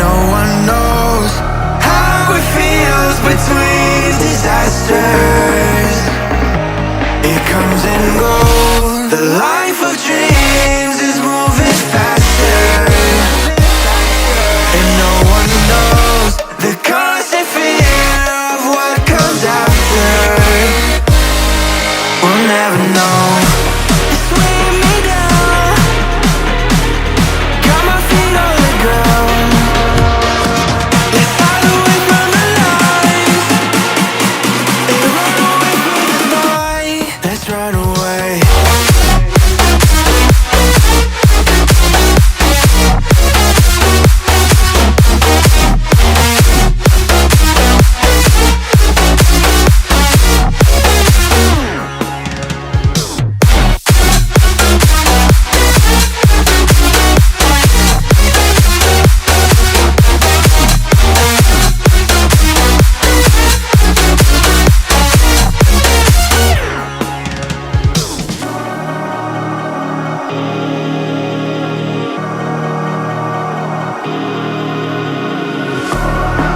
no one knows how it feels between disasters. It comes and goes. The life of dreams is moving faster, and no one knows the constant fear of what comes after. We'll never know. It's weighing me down, got my feet on the ground. Let's hide away from the lies and run away from the night. Let's run away.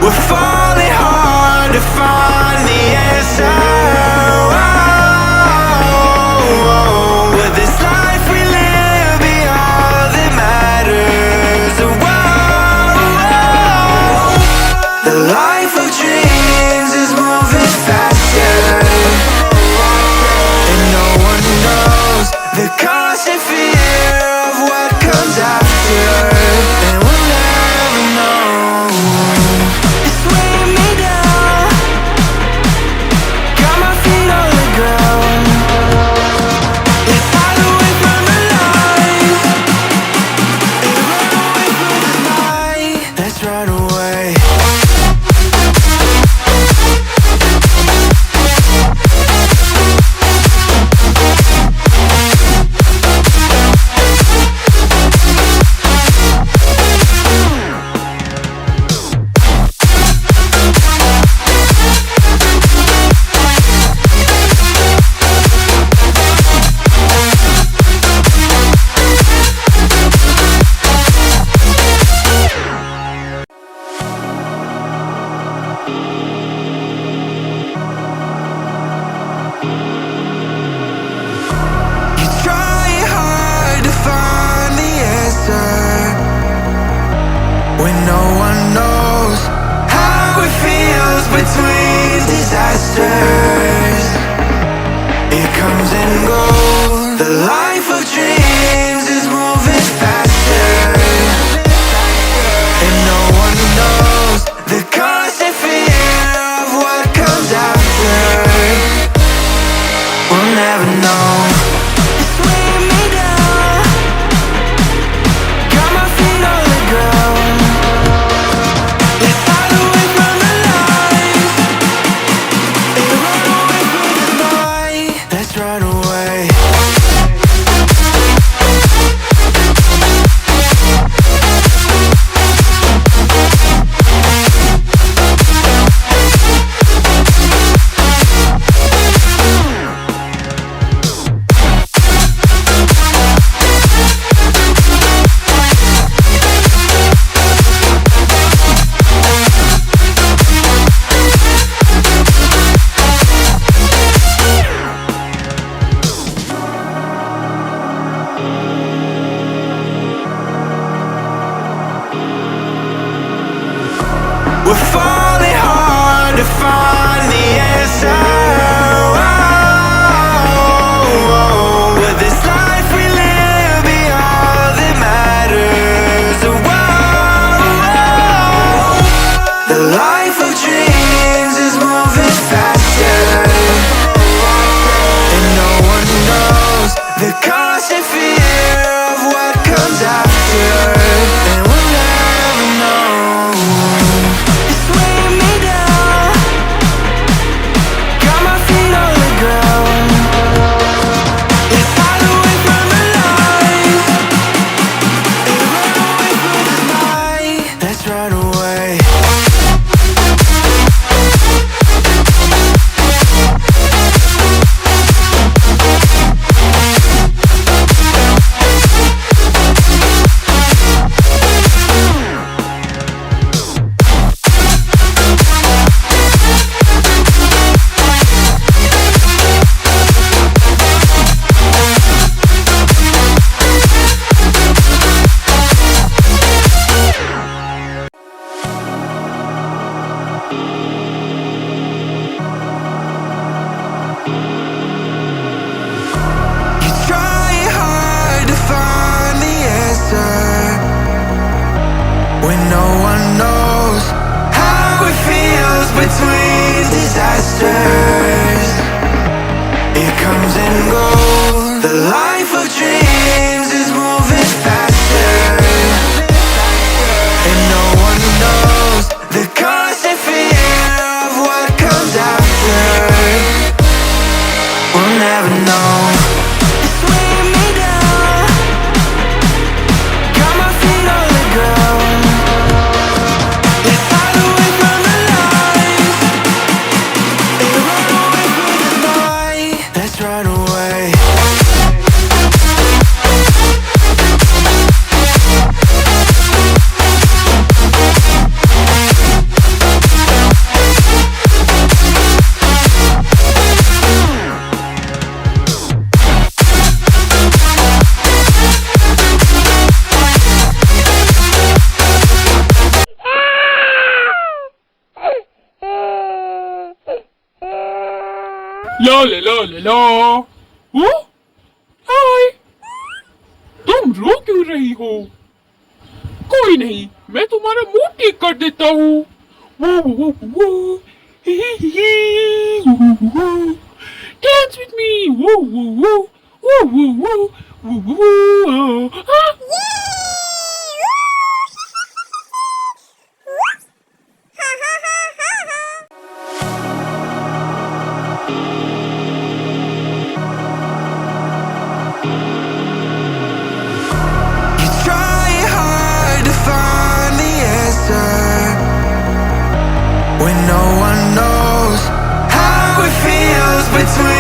We're falling hard to find the answer. Will this life we live be all that matters? The life of dreams is moving faster, and no one knows the constant fear of what comes after. And we'll never know. It's weighing me down, got my feet on the ground. Let's hide away from the lies and run away from the night. Let's run away. You're trying hard to find the answer when no one knows how it feels between disasters. It comes and goes. The life of dreams is moving faster, and no one knows the constant fear of what comes after. We'll never know. It's weighing me down, got my feet on the ground. Let's hide away from the lies and run away from the night. Let's run away. The life of dreams is moving faster, and no one knows the constant fear of what comes after. We'll never know. It's weighing me down, got my feet on the ground. Let's hide away from the lies and run away from the night. Let's run away. ला ला ला ला ला। ओ हाय, तुम रो क्यों रही हो? कोई नहीं, मैं तुम्हारा मुंह ठीक कर देता हूँ। वो वो वो ही ही वो डांस विथ मी। वो वो वो वो वो वो वो वो हाँ। Trying hard to find the answer when no one knows how it feels between